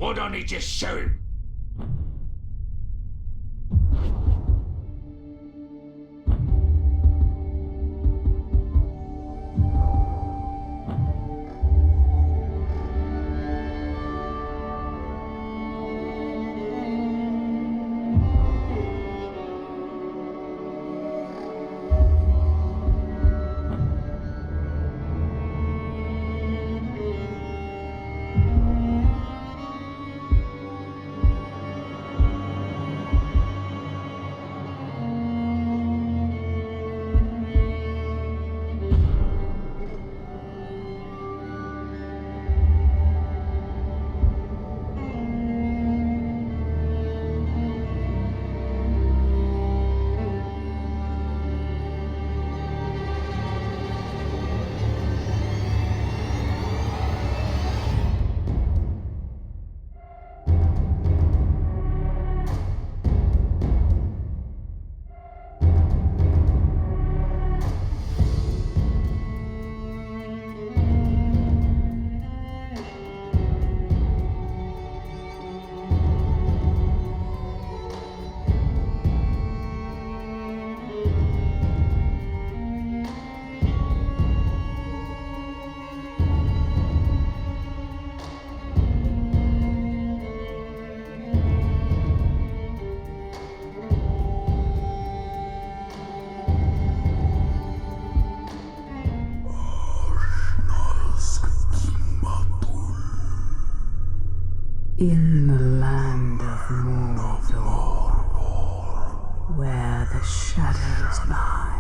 Why don't he just show him? In the land of Mordor, where the shadows lie.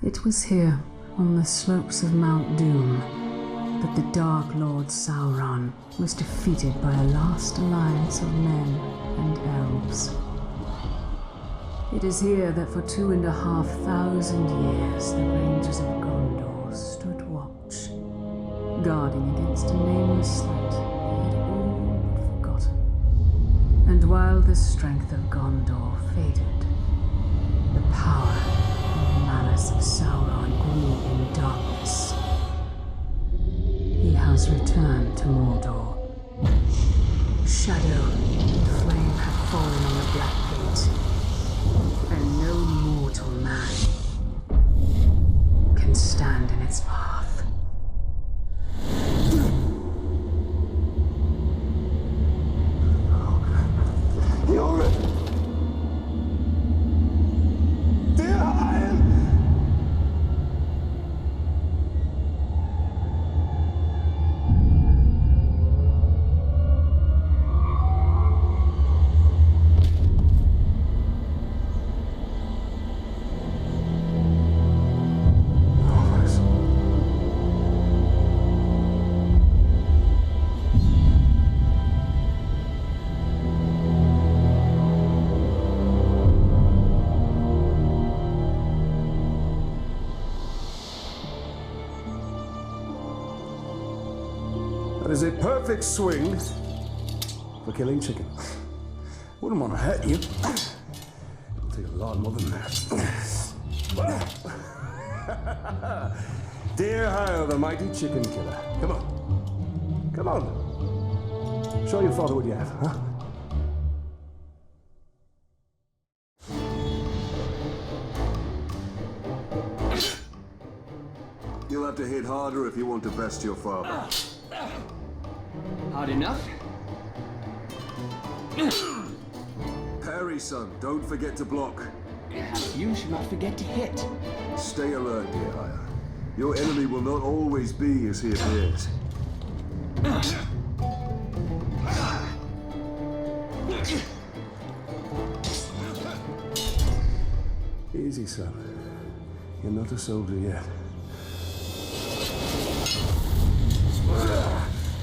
It was here, on the slopes of Mount Doom, that the Dark Lord Sauron was defeated by a last alliance of men and elves. It is here that for 2,500 years the Rangers of Gondor stood watch, guarding against a nameless threat they had all but forgotten. And while the strength of Gondor faded, the power and malice of Sauron grew in darkness. He has returned to Mordor. Shadow and flame have fallen on the Black Gate, and no mortal man can stand in its path. That is a perfect swing for killing chicken. Wouldn't want to hurt you. It'll take a lot more than that. Dear Hyle, the mighty chicken killer. Come on. Come on. Show your father what you have, huh? You'll have to hit harder if you want to best your father. Hard enough? Parry, son. Don't forget to block. You should not forget to hit. Stay alert, dear Hire. Your enemy will not always be as he appears. Easy, son. You're not a soldier yet.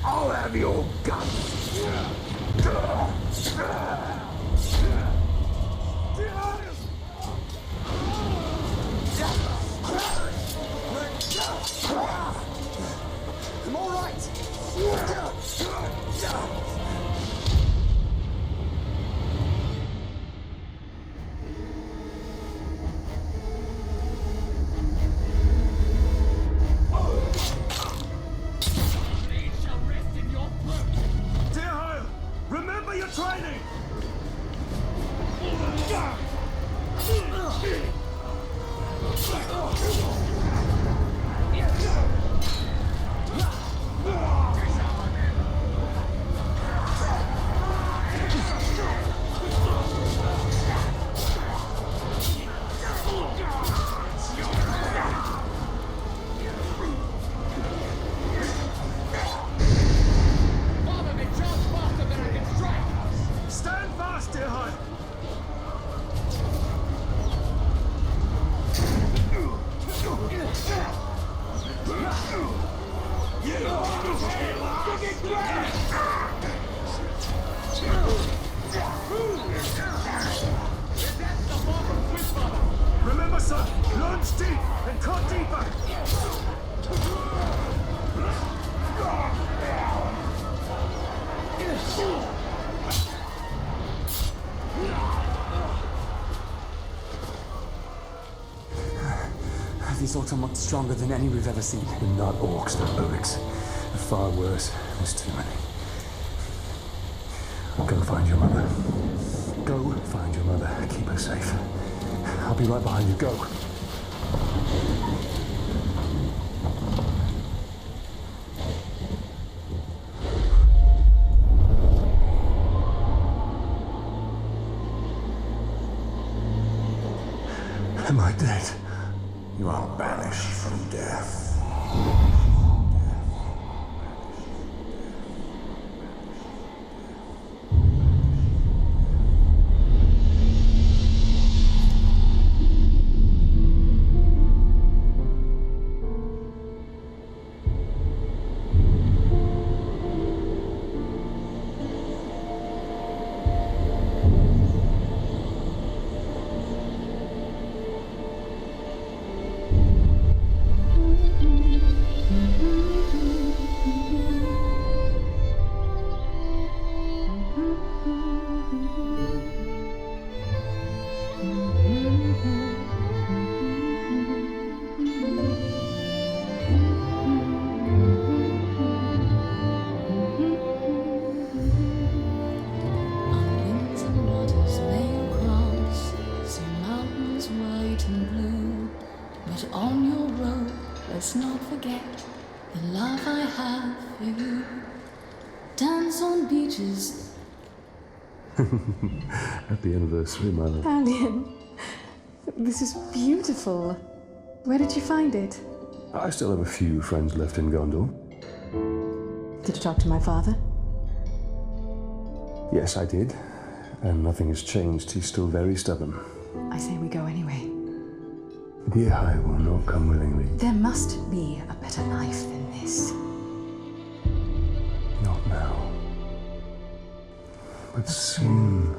I'll have your guts. I'm all right. Shall rest in your and cut deeper! These orcs are much stronger than any we've ever seen. They're not orcs, they're oryx. They're far worse. There's too many. Go find your mother. Go find your mother. Keep her safe. I'll be right behind you. Go. Am I dead? You are banished from death. Let's not forget the love I have for you. Dance on beaches. Happy anniversary, my love. Alien, this is beautiful. Where did you find it? I still have a few friends left in Gondor. Did you talk to my father? Yes, I did. And nothing has changed. He's still very stubborn. I say we go anyway. Dear, I will not come willingly. There must be a better life than this. Not now. But soon.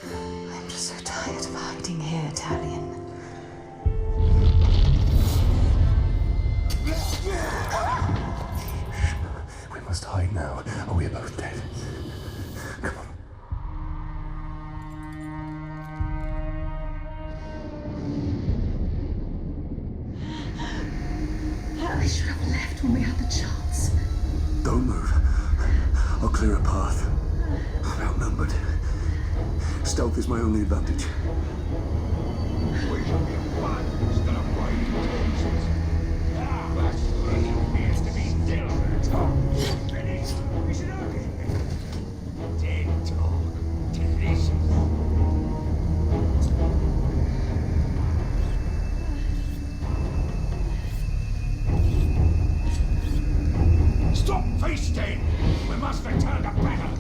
I'm just so tired of hiding here, Talion. We must hide now, or we are both dead. Come on. I should have left when we had the chance. Don't move. I'll clear a path. I'm outnumbered. Stealth is my only advantage. We shall be fun instead of riding horses. That thing appears to be still finished. We should argue. Dead talk. Delicious. Stop feasting! We must return to battle!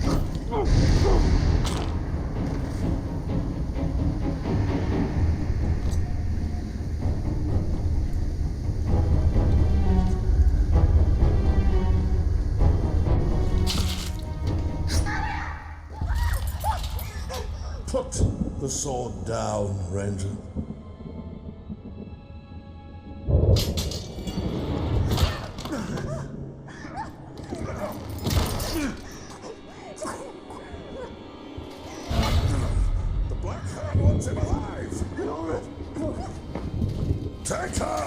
Put the sword down, Ranger. The Black Hand wants him alive! Take her!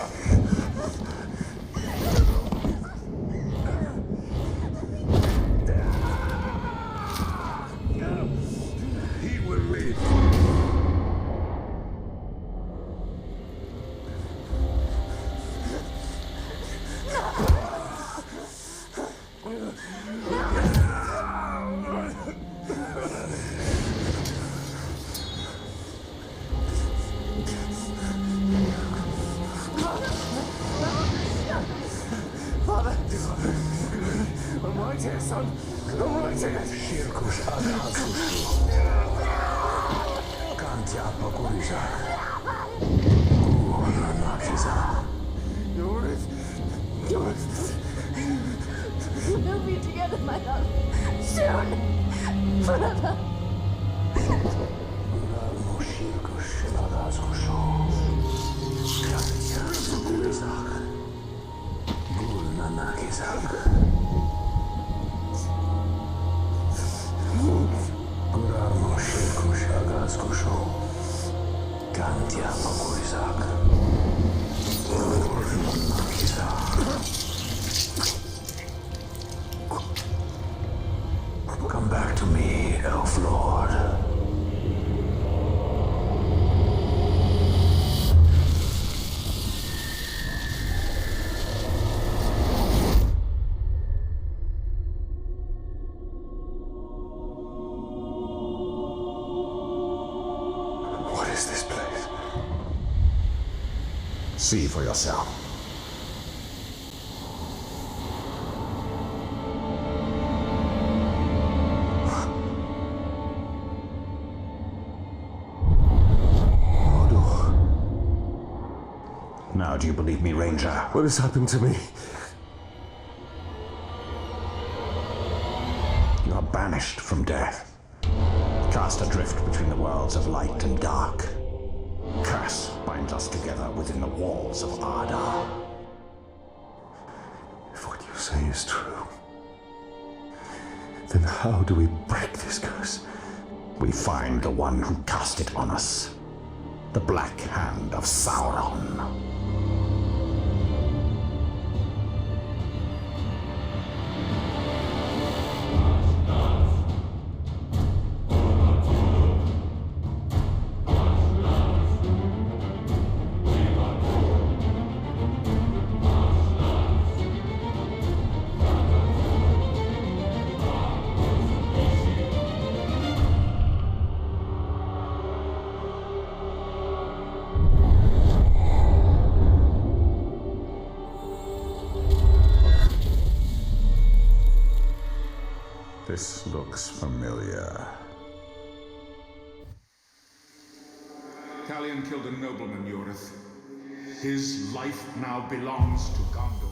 He will live. Father! I'm right here, son. I'm right here. Shirkush Adhasushu. Kantia Pakurisa. Nakshisa. Do it. Do it. We'll be together, my love. Soon. Forever. Shirkush Adhasushu. Akizak. Gurarmo Shekush Agazkusho. Gantia Pakurizak. Come back to me, Elf Lord. What is this place? See for yourself. Mordor. Now, do you believe me, Ranger? What has happened to me? You are banished from death, cast adrift between the worlds of light and dark. Curse binds us together within the walls of Ardar. If what you say is true, then how do we break this curse? We find the one who cast it on us, the Black Hand of Sauron. This looks familiar. Talion killed a nobleman, Yorith. His life now belongs to Gondor.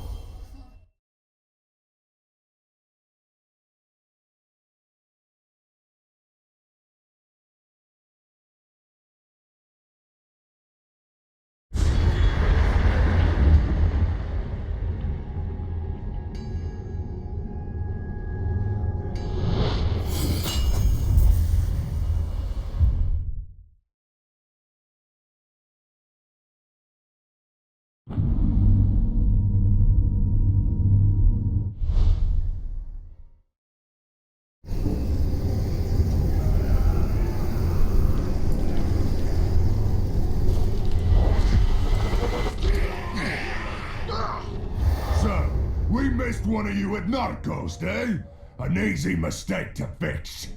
So, we missed one of you at Narcos, eh? An easy mistake to fix.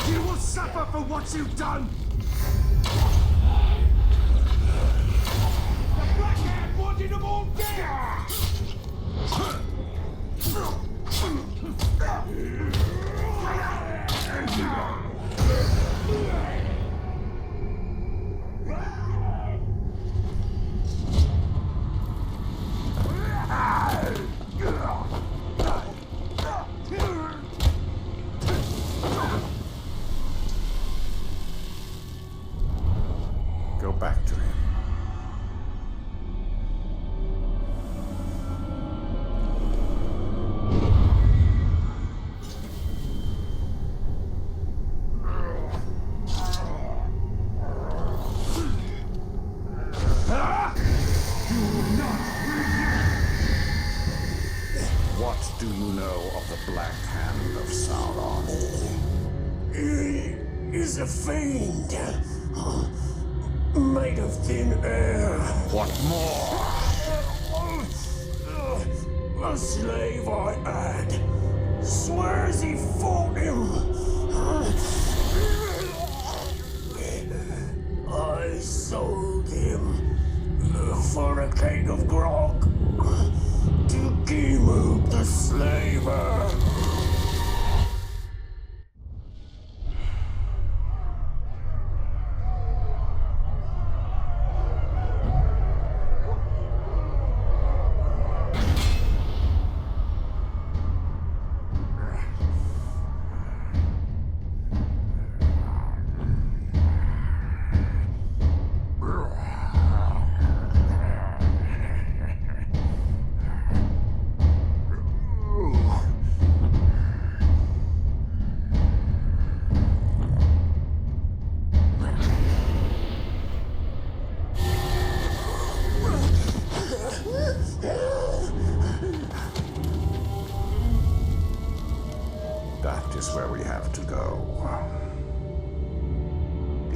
You will suffer for what you've done! The Black Hand wanted them all dead! Go back to him. What do you know of the Black Hand of Sauron? He is a fiend. Made of thin air. What more? A slave I had. Swears he fought him. I sold him for a keg of grog to Gimuk the slaver.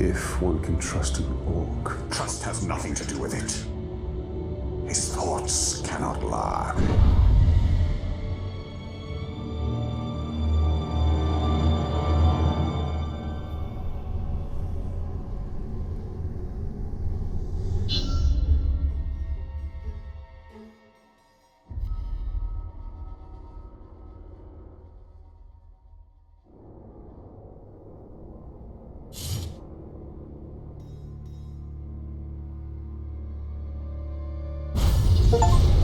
If one can trust an orc. Trust has nothing to do with it. His thoughts cannot lie. you